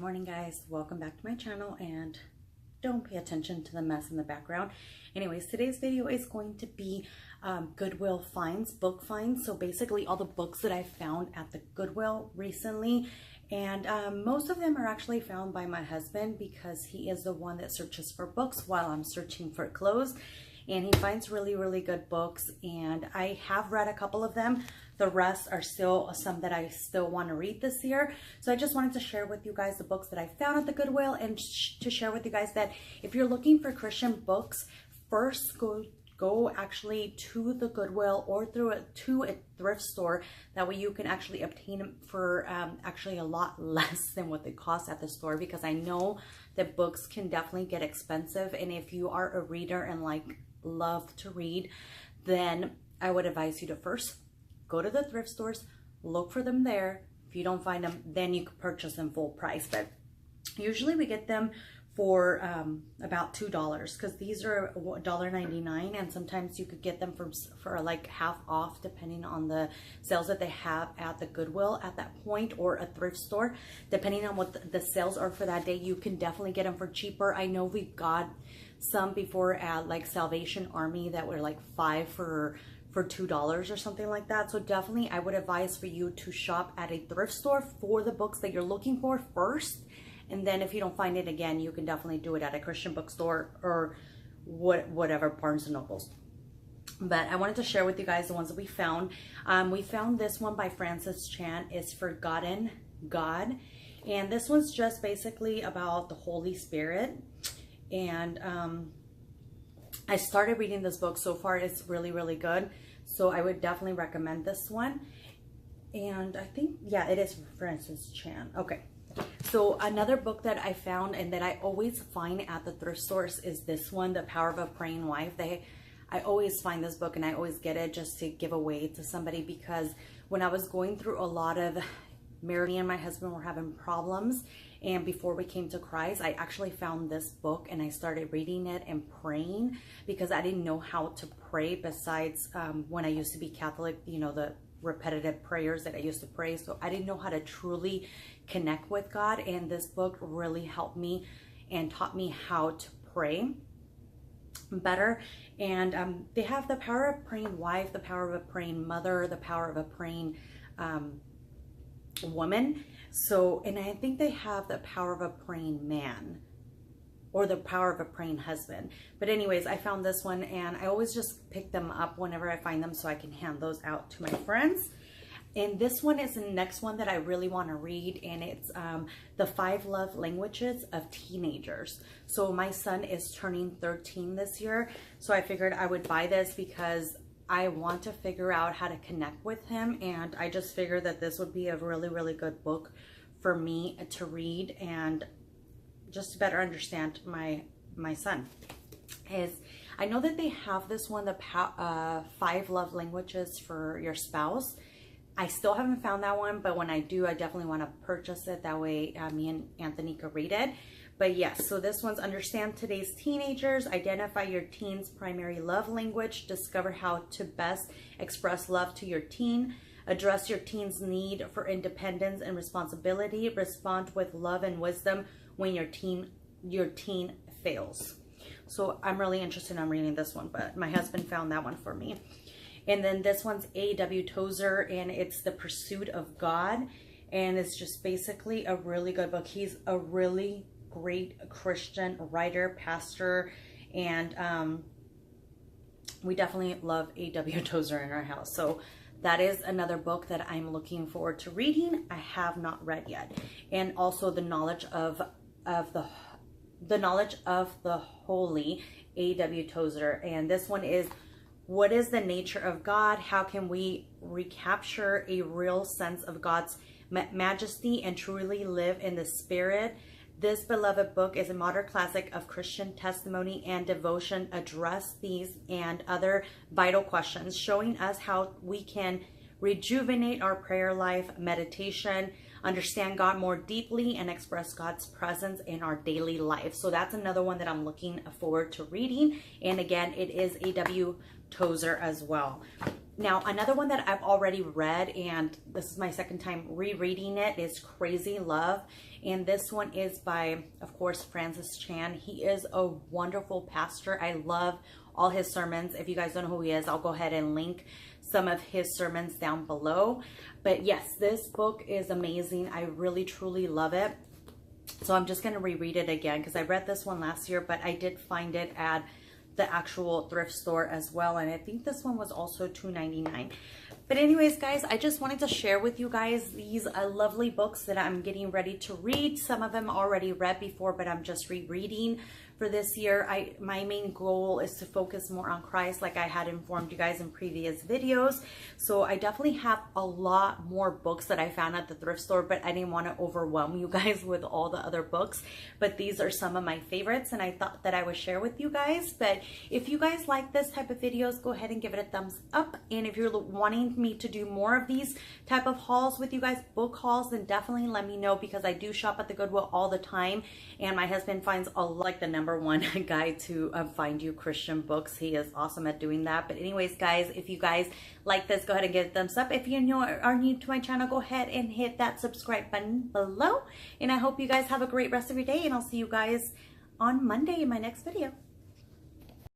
morning, guys. Welcome back to my channel, and don't pay attention to the mess in the background. Anyways, today's video is going to be Goodwill finds, book finds. So basically all the books that I found at the Goodwill recently, and most of them are actually found by my husband because he is the one that searches for books while I'm searching for clothes. And he finds really good books, and I have read a couple of them. The rest are still some that I still want to read this year. So I just wanted to share with you guys the books that I found at the Goodwill, and to share with you guys that if you're looking for Christian books, first go actually to the Goodwill or to a thrift store. That way you can actually obtain them for actually a lot less than what they cost at the store, because I know that books can definitely get expensive. And if you are a reader and love to read, then I would advise you to first go to the thrift stores, look for them there. If you don't find them, then you can purchase them full price. But usually we get them for about $2, because these are $1.99, and sometimes you could get them for like half off depending on the sales that they have at the Goodwill at that point, or a thrift store. Depending on what the sales are for that day, you can definitely get them for cheaper. I know we got some before at like Salvation Army that were like 5 for $2 or something like that. So definitely I would advise for you to shop at a thrift store for the books that you're looking for first. And then if you don't find it again, you can definitely do it at a Christian bookstore or whatever, Barnes and Nobles. But I wanted to share with you guys the ones that we found. We found this one by Francis Chan. It's Forgotten God. And this one's just basically about the Holy Spirit. And I started reading this book. So far it's really good. So I would definitely recommend this one. And I think, yeah, it is Francis Chan. Okay. So another book that I found and that I always find at the thrift stores is this one, The Power of a Praying Wife. I always find this book and I always get it just to give away to somebody, because when I was going through a lot of, me and my husband were having problems, and before we came to Christ, I actually found this book and I started reading it and praying, because I didn't know how to pray besides when I used to be Catholic, you know, the repetitive prayers that I used to pray. So I didn't know how to truly connect with God, and this book really helped me and taught me how to pray better. And they have The Power of a Praying Wife, The Power of a Praying Mother, The Power of a Praying Woman. So, and I think they have The Power of a Praying Man, or The Power of a Praying Husband. But anyways, I found this one, and I always just pick them up whenever I find them so I can hand those out to my friends. And this one is the next one that I really want to read, and it's The 5 Love Languages of Teenagers. So my son is turning 13 this year, so I figured I would buy this because I want to figure out how to connect with him, and I just figured that this would be a really good book for me to read and just to better understand my son. I know that they have this one, the 5 Love Languages for Your Spouse. I still haven't found that one, but when I do, I definitely want to purchase it. That way me and Anthony could read it. But yes, so this one's Understand Today's Teenagers, Identify Your Teen's Primary Love Language, Discover How to Best Express Love to Your Teen, Address Your teen's need for independence and responsibility, Respond with love and wisdom when your teen fails. So I'm really interested in reading this one, but my husband found that one for me. And then this one's A.W. Tozer, and it's The Pursuit of God. And it's just basically a really good book. He's a really great Christian writer, pastor, and we definitely love A.W. Tozer in our house. So that is another book that I'm looking forward to reading. I have not read yet. And also The Knowledge of the Holy, A.W. Tozer. And this one is What is the Nature of God? How can we recapture a real sense of God's majesty and truly live in the Spirit? This beloved book is a modern classic of Christian testimony and devotion, address these and other vital questions, showing us how we can rejuvenate our prayer life, meditation, understand God more deeply, and express God's presence in our daily life. So that's another one that I'm looking forward to reading. And again, it is A.W. Tozer as well. Now, another one that I've already read, and this is my second time rereading it, is Crazy Love. And this one is by, of course, Francis Chan. He is a wonderful pastor. I love all his sermons. If you guys don't know who he is, I'll go ahead and link some of his sermons down below. But yes, this book is amazing. I really, truly love it. So I'm just going to reread it again because I read this one last year, but I did find it at the actual thrift store as well, and I think this one was also $2.99. But anyways, guys, I just wanted to share with you guys these lovely books that I'm getting ready to read. Some of them already read before, but I'm just rereading for this year. My main goal is to focus more on Christ, like I had informed you guys in previous videos. So I definitely have a lot more books that I found at the thrift store, but I didn't want to overwhelm you guys with all the other books. But these are some of my favorites, and I thought that I would share with you guys. But if you guys like this type of videos, go ahead and give it a thumbs up. And if you're wanting me to do more of these type of hauls with you guys, book hauls, then definitely let me know, because I do shop at the Goodwill all the time, and my husband finds like the #1 guy to find you Christian books. He is awesome at doing that. But anyways, guys, if you guys like this, go ahead and give it a thumbs up. If you are new to my channel, go ahead and hit that subscribe button below. And I hope you guys have a great rest of your day, and I'll see you guys on Monday in my next video.